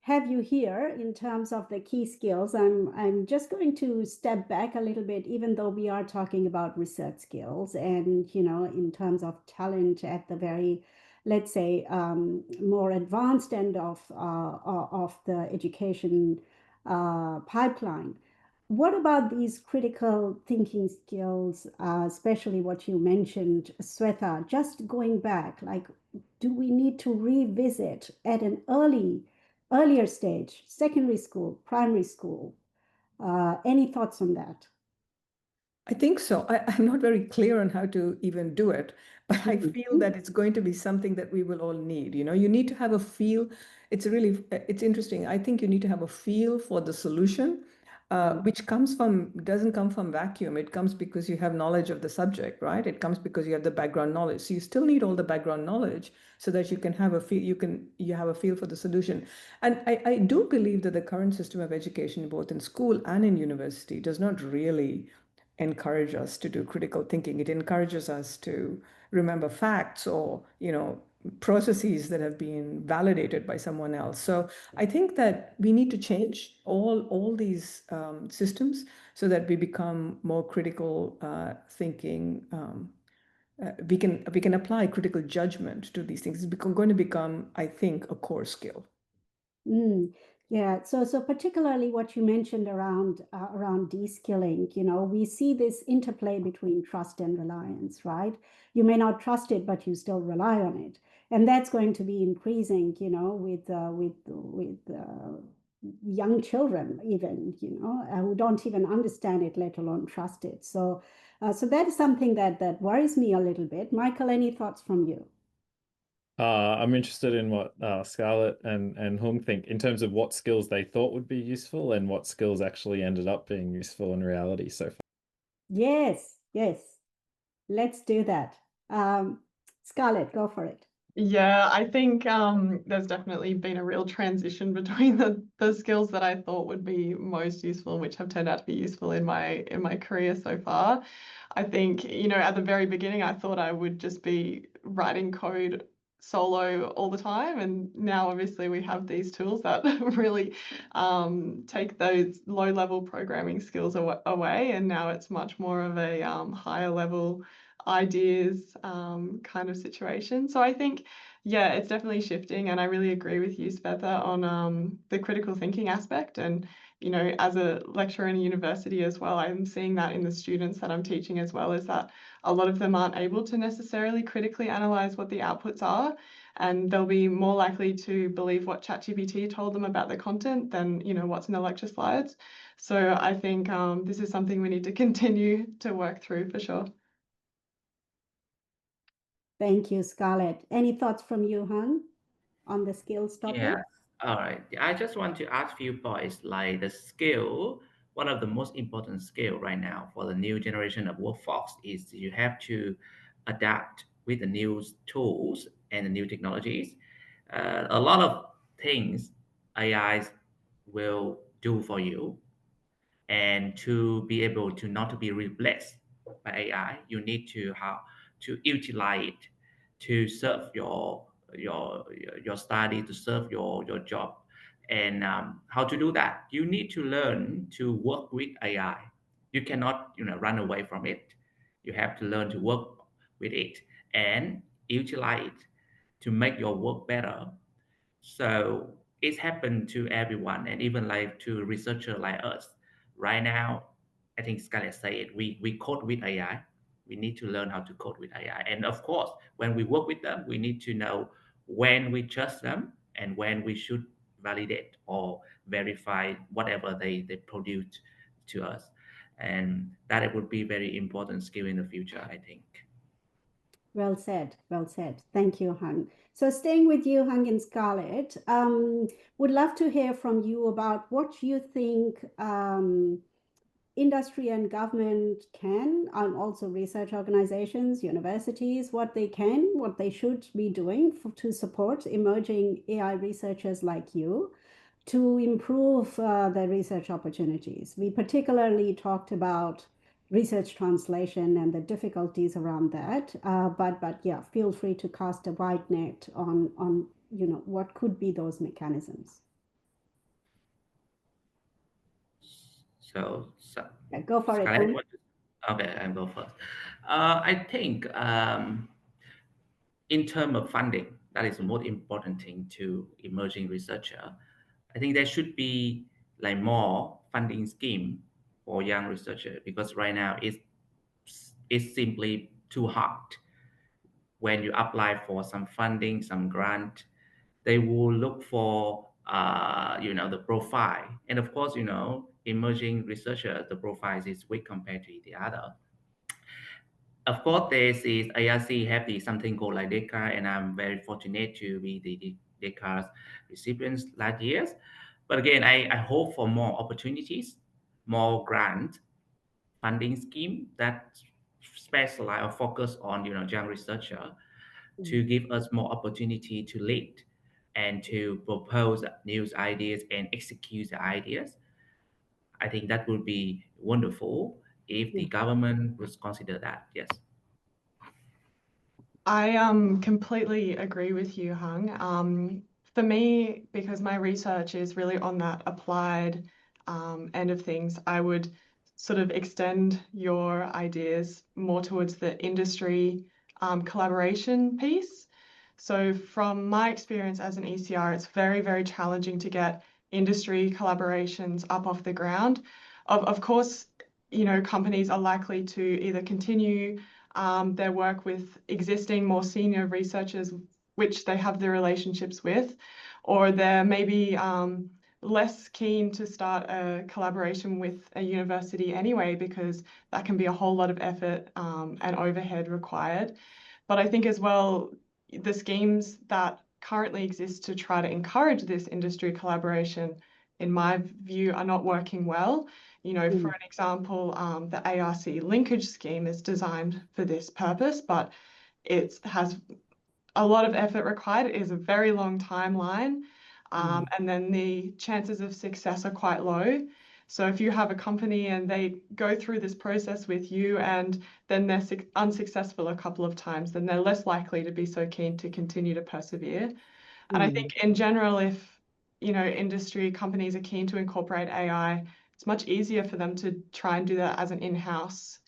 have you here in terms of the key skills, I'm just going to step back a little bit, even though we are talking about research skills and in terms of talent at the very, let's say, more advanced end of the education pipeline. What about these critical thinking skills, especially what you mentioned, Sweta, just going back, like, do we need to revisit at an earlier stage, secondary school, primary school? Any thoughts on that? I think so. I'm not very clear on how to even do it, but I feel that it's going to be something that we will all need. You need to have a feel. it's interesting. I think you need to have a feel for the solution, which doesn't come from vacuum. It comes because you have knowledge of the subject, right? It comes because you have the background knowledge. So you still need all the background knowledge so that you can have a feel, you have a feel for the solution. And I do believe that the current system of education, both in school and in university, does not really encourage us to do critical thinking. It encourages us to remember facts or, processes that have been validated by someone else. So I think that we need to change all these systems so that we become more critical thinking. We can apply critical judgment to these things. It's going to become, I think, a core skill. Yeah, so particularly what you mentioned around de-skilling, we see this interplay between trust and reliance, right? You may not trust it, but you still rely on it, and that's going to be increasing, with young children, even, who don't even understand it, let alone trust it. So that is something that worries me a little bit. Michael, any thoughts from you? I'm interested in what Scarlett and Hung think in terms of what skills they thought would be useful and what skills actually ended up being useful in reality so far. Yes, let's do that. Scarlett, go for it. Yeah, I think there's definitely been a real transition between the skills that I thought would be most useful, which have turned out to be useful in my career so far. I think, at the very beginning, I thought I would just be writing code solo all the time, and now obviously we have these tools that really take those low-level programming skills away, and now it's much more of a higher level ideas kind of situation. So I think, yeah, it's definitely shifting, and I really agree with you, Svetha, on the critical thinking aspect. And as a lecturer in a university as well, I'm seeing that in the students that I'm teaching as well, is that a lot of them aren't able to necessarily critically analyze what the outputs are, and they'll be more likely to believe what ChatGPT told them about the content than what's in the lecture slides. So I think this is something we need to continue to work through for sure. Thank you, Scarlett. Any thoughts from you, Han, on the skills topic? Yeah. All right. I just want to ask few points like the skill. One of the most important skill right now for the new generation of workforce is you have to adapt with the new tools and the new technologies. A lot of things AI will do for you, and to be able to not to be replaced by AI, you need to how to utilize it to serve your study, to serve your job. And how to do that? You need to learn to work with AI. You cannot run away from it. You have to learn to work with it and utilize it to make your work better. So it's happened to everyone, and even like to researcher like us. Right now, I think Scarlett said it, we code with AI. We need to learn how to code with AI. And of course, when we work with them, we need to know when we trust them and when we should validate or verify whatever they produce to us. And that would be very important skill in the future, I think. Well said. Well said. Thank you, Hung. So staying with you, Hung and Scarlett, would love to hear from you about what you think industry and government can, and also research organizations, universities, what they should be doing to support emerging AI researchers like you to improve the research opportunities. We particularly talked about research translation and the difficulties around that. But yeah, feel free to cast a wide net on what could be those mechanisms. So Yeah, go for it. Scarlett, okay, I'll go first. I think in terms of funding, that is the most important thing to emerging researcher. I think there should be like more funding scheme for young researcher, because right now it's simply too hard. When you apply for some funding, some grant, they will look for the profile, and of course emerging researcher, the profile is weak compared to the other. Of course, this is ARC have the something called like DECA, and I'm very fortunate to be J Card recipients last years. But again, I hope for more opportunities, more grant funding scheme that specialize or focus on young researcher to give us more opportunity to lead and to propose new ideas and execute the ideas. I think that would be wonderful if the Yeah. government would consider that. Yes. I completely agree with you, Hung. For me, because my research is really on that applied end of things, I would sort of extend your ideas more towards the industry collaboration piece. So from my experience as an ECR, it's very, very challenging to get industry collaborations up off the ground. Of course, companies are likely to either continue their work with existing more senior researchers, which they have the relationships with, or they're maybe less keen to start a collaboration with a university anyway, because that can be a whole lot of effort and overhead required. But I think as well, the schemes that currently exist to try to encourage this industry collaboration, in my view, are not working well. For an example, the ARC linkage scheme is designed for this purpose, but it has a lot of effort required. It is a very long timeline, and then the chances of success are quite low. So if you have a company and they go through this process with you and then they're unsuccessful a couple of times, then they're less likely to be so keen to continue to persevere. And I think in general, if industry companies are keen to incorporate AI, it's much easier for them to try and do that as an in-house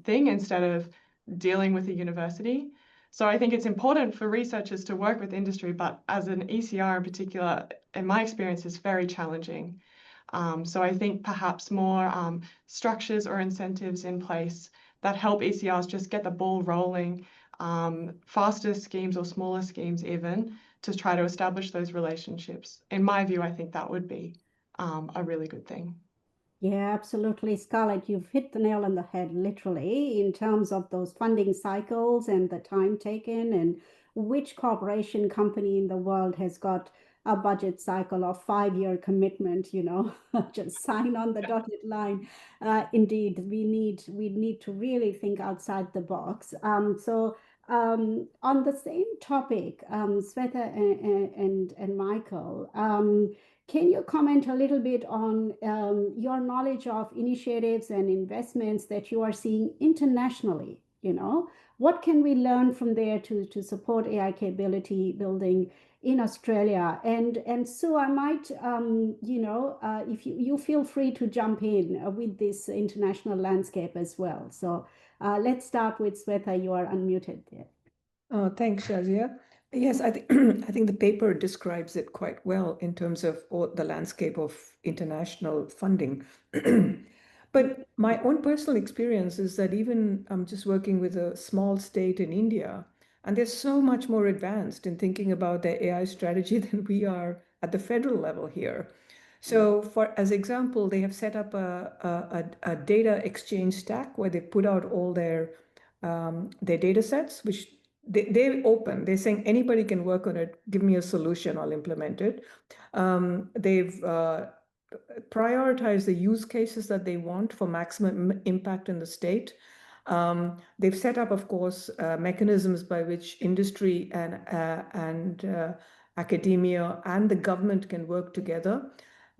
thing instead of dealing with a university. So I think it's important for researchers to work with industry, but as an ECR in particular, in my experience, is very challenging. So I think perhaps more structures or incentives in place that help ECRs just get the ball rolling, faster schemes or smaller schemes even, to try to establish those relationships. In my view, I think that would be a really good thing. Yeah, absolutely. Scarlett, you've hit the nail on the head, literally, in terms of those funding cycles and the time taken, and which corporation company in the world has got a budget cycle of 5-year commitment, just sign on the dotted line. Indeed, we need to really think outside the box. On the same topic, Swetha and Michael, can you comment a little bit on your knowledge of initiatives and investments that you are seeing internationally? What can we learn from there to support AI capability building in Australia? And Sue, I might, if you feel free to jump in with this international landscape as well. So let's start with Swetha. You are unmuted there. Oh, thanks, Shazia. Yes, I think I think the paper describes it quite well in terms of the landscape of international funding. But my own personal experience is that even I'm just working with a small state in India, and they're so much more advanced in thinking about their AI strategy than we are at the federal level here. So, as example, they have set up a data exchange stack where they put out all their data sets, which they're open. They're saying anybody can work on it. Give me a solution, I'll implement it. They've prioritized the use cases that they want for maximum impact in the state. They've set up, of course, mechanisms by which industry and academia and the government can work together.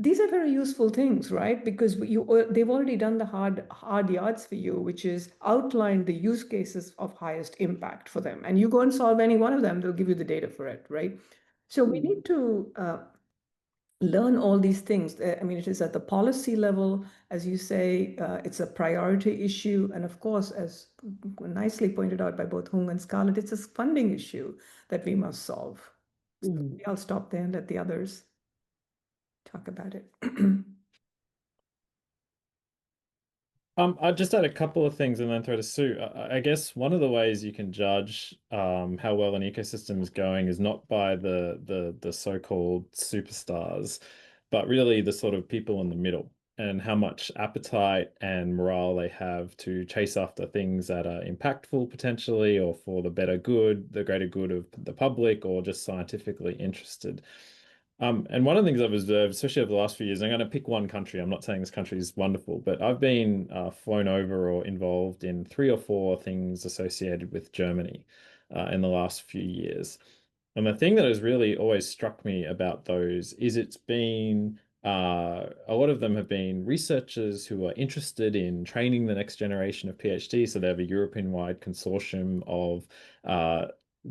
These are very useful things, right? Because they've already done the hard yards for you, which is outline the use cases of highest impact for them. And you go and solve any one of them, they'll give you the data for it, right? So we need to learn all these things. I mean, it is at the policy level, as you say, it's a priority issue. And of course, as nicely pointed out by both Hung and Scarlett, it's a funding issue that we must solve. So I'll stop there and let the others talk about it. I'll just add a couple of things and then throw to Sue. I guess one of the ways you can judge how well an ecosystem is going is not by the so-called superstars, but really the sort of people in the middle. and how much appetite and morale they have to chase after things that are impactful potentially, or for the better good, the greater good of the public, or just scientifically interested. And one of the things I've observed, especially over the last few years, I'm going to pick one country. I'm not saying this country is wonderful, but I've been flown over or involved in 3 or 4 things associated with Germany in the last few years. And the thing that has really always struck me about those is it's been a lot of them have been researchers who are interested in training the next generation of PhDs. So they have a European-wide consortium of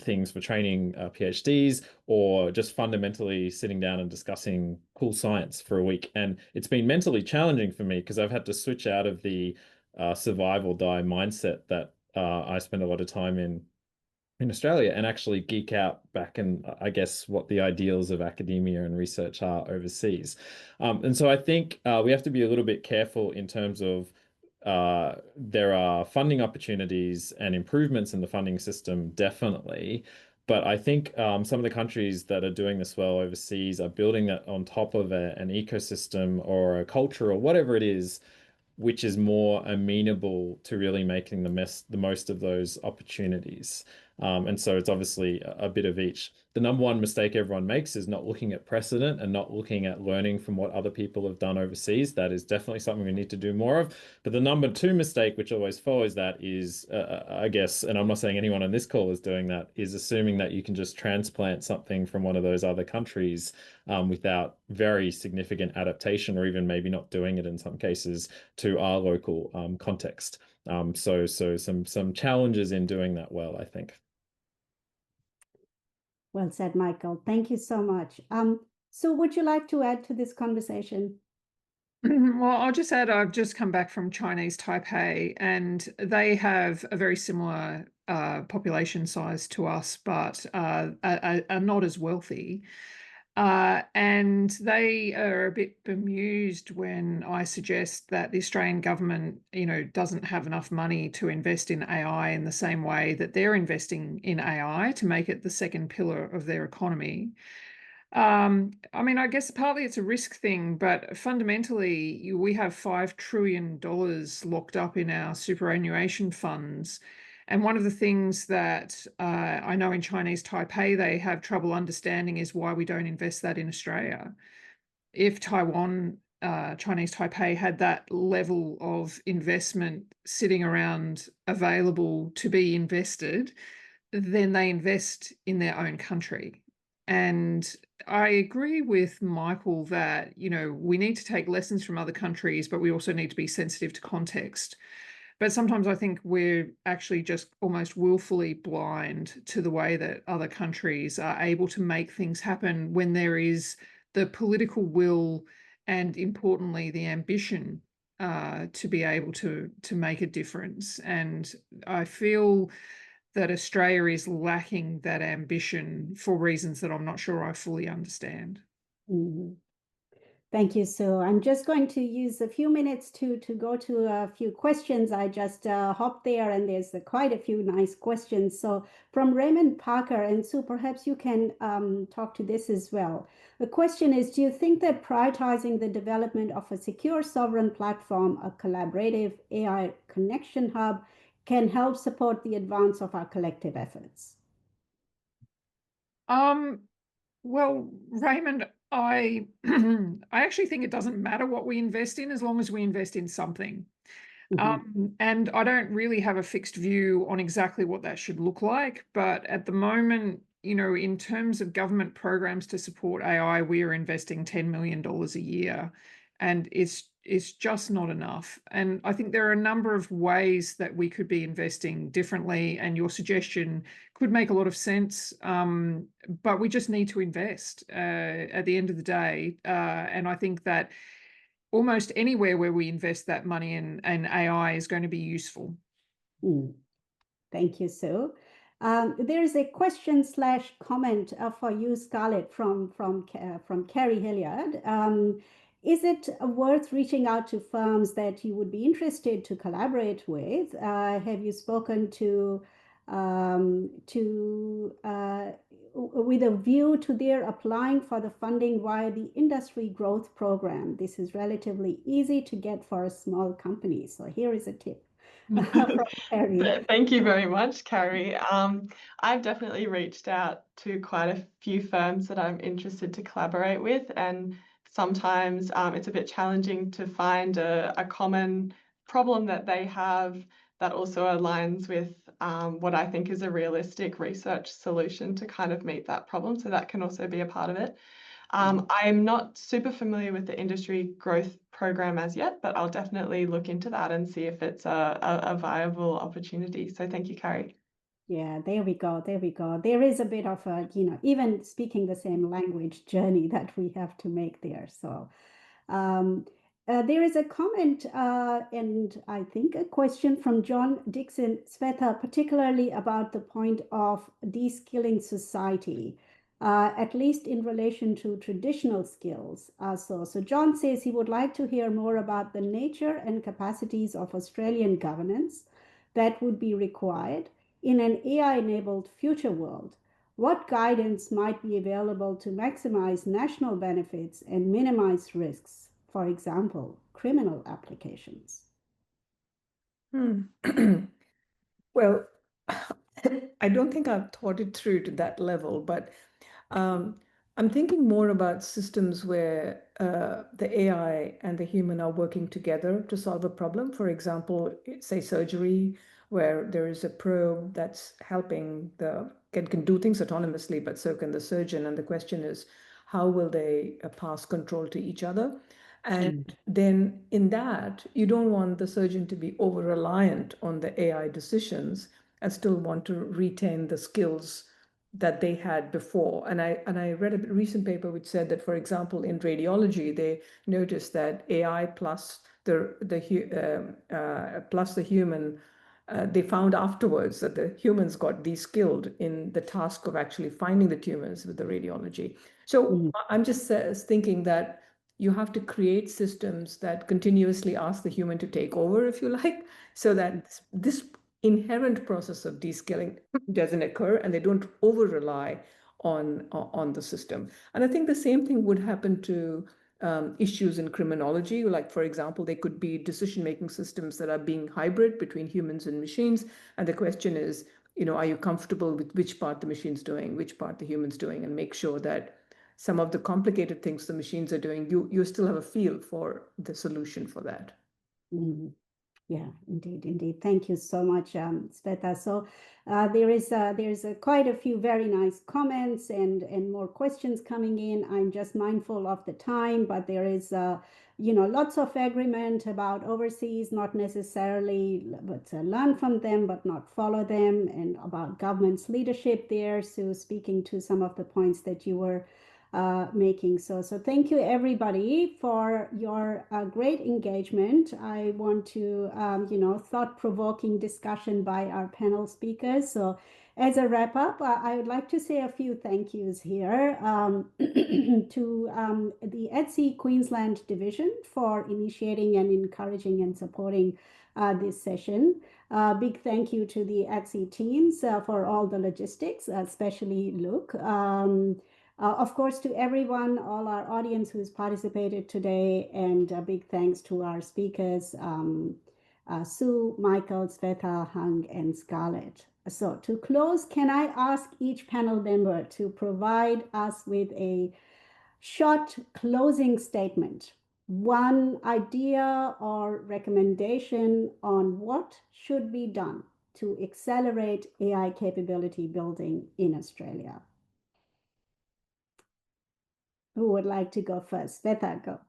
things for training PhDs, or just fundamentally sitting down and discussing cool science for a week. And it's been mentally challenging for me because I've had to switch out of the survive or die mindset that I spend a lot of time in Australia, and actually geek out back in, I guess, what the ideals of academia and research are overseas. And so I think we have to be a little bit careful in terms of there are funding opportunities and improvements in the funding system, definitely. But I think some of the countries that are doing this well overseas are building that on top of an ecosystem or a culture or whatever it is, which is more amenable to really making the most of those opportunities. And so it's obviously a bit of each. The number one mistake everyone makes is not looking at precedent and not looking at learning from what other people have done overseas. That is definitely something we need to do more of. But the number 2 mistake, which always follows that, is, I guess, and I'm not saying anyone on this call is doing that, is assuming that you can just transplant something from one of those other countries without very significant adaptation, or even maybe not doing it in some cases, to our local context. So some challenges in doing that well, I think. Well said, Michael. Thank you so much. So would you like to add to this conversation? Well, I'll just add, I've just come back from Chinese Taipei, and they have a very similar population size to us, but are not as wealthy. And they are a bit bemused when I suggest that the Australian government, doesn't have enough money to invest in AI in the same way that they're investing in AI to make it the second pillar of their economy. I mean, I guess partly it's a risk thing, but fundamentally, we have $5 trillion locked up in our superannuation funds. And one of the things that I know in Chinese Taipei they have trouble understanding is why we don't invest that in Australia. If Taiwan, Chinese Taipei had that level of investment sitting around available to be invested, then they invest in their own country. And I agree with Michael that, we need to take lessons from other countries, but we also need to be sensitive to context. But sometimes I think we're actually just almost willfully blind to the way that other countries are able to make things happen when there is the political will and, importantly, the ambition to be able to make a difference. And I feel that Australia is lacking that ambition for reasons that I'm not sure I fully understand. Mm-hmm. Thank you, Sue. I'm just going to use a few minutes to go to a few questions. I just hopped there, and there's quite a few nice questions. So from Raymond Parker, and Sue, perhaps you can talk to this as well. The question is, do you think that prioritizing the development of a secure sovereign platform, a collaborative AI connection hub, can help support the advance of our collective efforts? Well, Raymond, I I actually think it doesn't matter what we invest in as long as we invest in something. And I don't really have a fixed view on exactly what that should look like, but at the moment, in terms of government programs to support AI, we are investing $10 million a year, and it's just not enough. And I think there are a number of ways that we could be investing differently, and your suggestion could make a lot of sense, but we just need to invest at the end of the day. And I think that almost anywhere where we invest that money in AI is going to be useful. Thank you, Sue. There's a question/comment for you, Scarlett, from Carrie Hilliard. Is it worth reaching out to firms that you would be interested to collaborate with? Have you spoken to with a view to their applying for the funding via the industry growth program. This is relatively easy to get for a small company. So here is a tip from Carrie. Thank you very much, Carrie. I've definitely reached out to quite a few firms that I'm interested to collaborate with, and sometimes it's a bit challenging to find a common problem that they have that also aligns with what I think is a realistic research solution to kind of meet that problem. So that can also be a part of it. I'm not super familiar with the industry growth program as yet, but I'll definitely look into that and see if it's a viable opportunity. So thank you, Carrie. Yeah, there we go. There we go. There is a bit of a, even speaking the same language journey that we have to make there. So there is a comment and I think a question from John Dixon Sveta, particularly about the point of de-skilling society, at least in relation to traditional skills. So John says he would like to hear more about the nature and capacities of Australian governance that would be required in an AI-enabled future world. What guidance might be available to maximize national benefits and minimize risks? For example, criminal applications. Well, I don't think I've thought it through to that level, but I'm thinking more about systems where the AI and the human are working together to solve a problem. For example, say surgery, where there is a probe that's helping can do things autonomously, but so can the surgeon. And the question is, how will they pass control to each other? And then in that, you don't want the surgeon to be over-reliant on the AI decisions and still want to retain the skills that they had before. And I read a recent paper which said that, for example, in radiology, they noticed that AI plus the human, they found afterwards that the humans got de-skilled in the task of actually finding the tumors with the radiology. So I'm just thinking that you have to create systems that continuously ask the human to take over, if you like, so that this inherent process of de-skilling doesn't occur and they don't over-rely on the system. And I think the same thing would happen to issues in criminology. Like, for example, there could be decision-making systems that are being hybrid between humans and machines. And the question is, are you comfortable with which part the machine's doing, which part the human's doing, and make sure that some of the complicated things the machines are doing, you still have a feel for the solution for that. Yeah, indeed. Thank you so much, Sveta. So there's quite a few very nice comments and more questions coming in. I'm just mindful of the time, but there is lots of agreement about overseas, not necessarily, but learn from them, but not follow them, and about government's leadership there. So speaking to some of the points that you were making. So thank you everybody for your great engagement. I want to, thought-provoking discussion by our panel speakers. So as a wrap up, I would like to say a few thank yous here to the ETSI Queensland division for initiating and encouraging and supporting this session. Big thank you to the ETSI teams for all the logistics, especially Luke. Of course, to everyone, all our audience who's participated today, and a big thanks to our speakers, Sue, Michael, Sveta, Hung, and Scarlett. So to close, can I ask each panel member to provide us with a short closing statement, one idea or recommendation on what should be done to accelerate AI capability building in Australia? Who would like to go first? Sveta, go.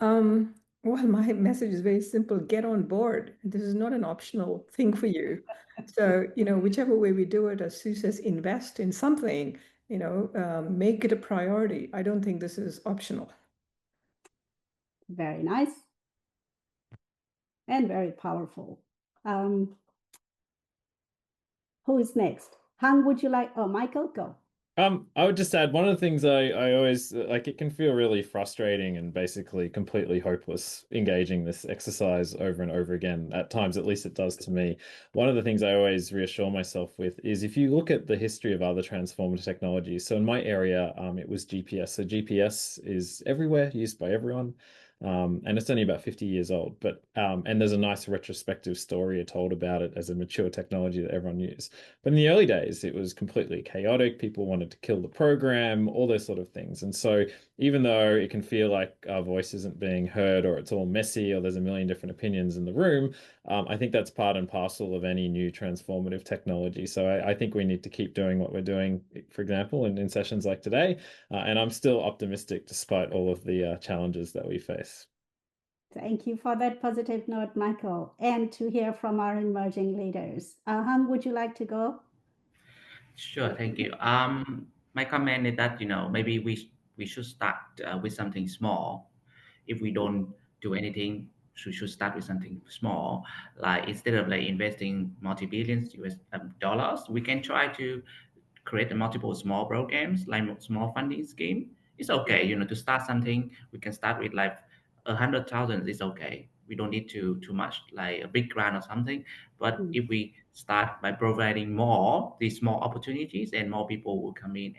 Well, my message is very simple. Get on board. This is not an optional thing for you. So, whichever way we do it, as Sue says, invest in something, make it a priority. I don't think this is optional. Very nice. And very powerful. Who is next? Hang, would you like? Oh, Michael, go. I would just add one of the things I always like, it can feel really frustrating and basically completely hopeless engaging this exercise over and over again. At times, at least it does to me. One of the things I always reassure myself with is if you look at the history of other transformative technologies. So in my area, it was GPS. So GPS is everywhere, used by everyone. And it's only about 50 years old, but and there's a nice retrospective story told about it as a mature technology that everyone used. But in the early days, it was completely chaotic. People wanted to kill the program, all those sort of things. And so even though it can feel like our voice isn't being heard or it's all messy or there's a million different opinions in the room, I think that's part and parcel of any new transformative technology. So I think we need to keep doing what we're doing, for example, in sessions like today. And I'm still optimistic despite all of the challenges that we face. Thank you for that positive note, Michael, and to hear from our emerging leaders. Hung, would you like to go? Sure, thank you. My comment is that maybe we should start with something small. If we don't do anything, we should start with something small. Like instead of like investing multi-billions US dollars, we can try to create a multiple small programs like small funding scheme. It's okay, to start something. We can start with like 100,000. It's okay. We don't need too much like a big grant or something. But if we start by providing more these small opportunities, and more people will come in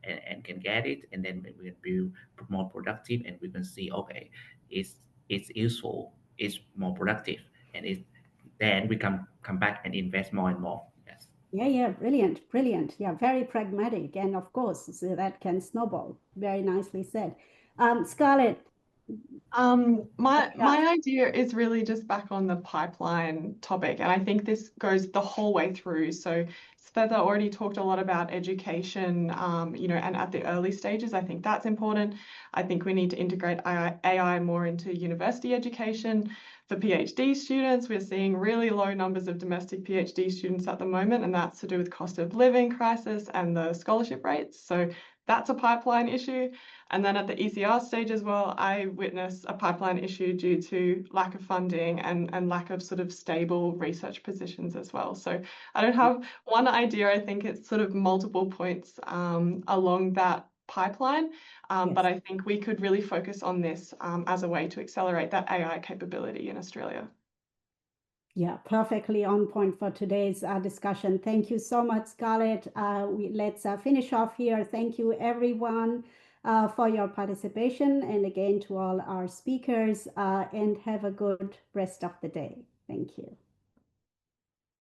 and can get it, and then we can be more productive, and we can see okay, it's useful, it's more productive, and then we come back and invest more and more. Yes. Yeah, brilliant, brilliant. Yeah, very pragmatic, and of course, so that can snowball. Very nicely said. Scarlett. My idea is really just back on the pipeline topic, and I think this goes the whole way through. So Sveta already talked a lot about education, and at the early stages, I think that's important. I think we need to integrate AI more into university education. For PhD students, we're seeing really low numbers of domestic PhD students at the moment, and that's to do with cost of living crisis and the scholarship rates. So that's a pipeline issue. And then at the ECR stage as well, I witness a pipeline issue due to lack of funding and lack of sort of stable research positions as well. So I don't have one idea. I think it's sort of multiple points along that pipeline. But I think we could really focus on this as a way to accelerate that AI capability in Australia. Yeah, perfectly on point for today's discussion. Thank you so much, Scarlett. Let's finish off here. Thank you, everyone, for your participation, and again to all our speakers, and have a good rest of the day. Thank you.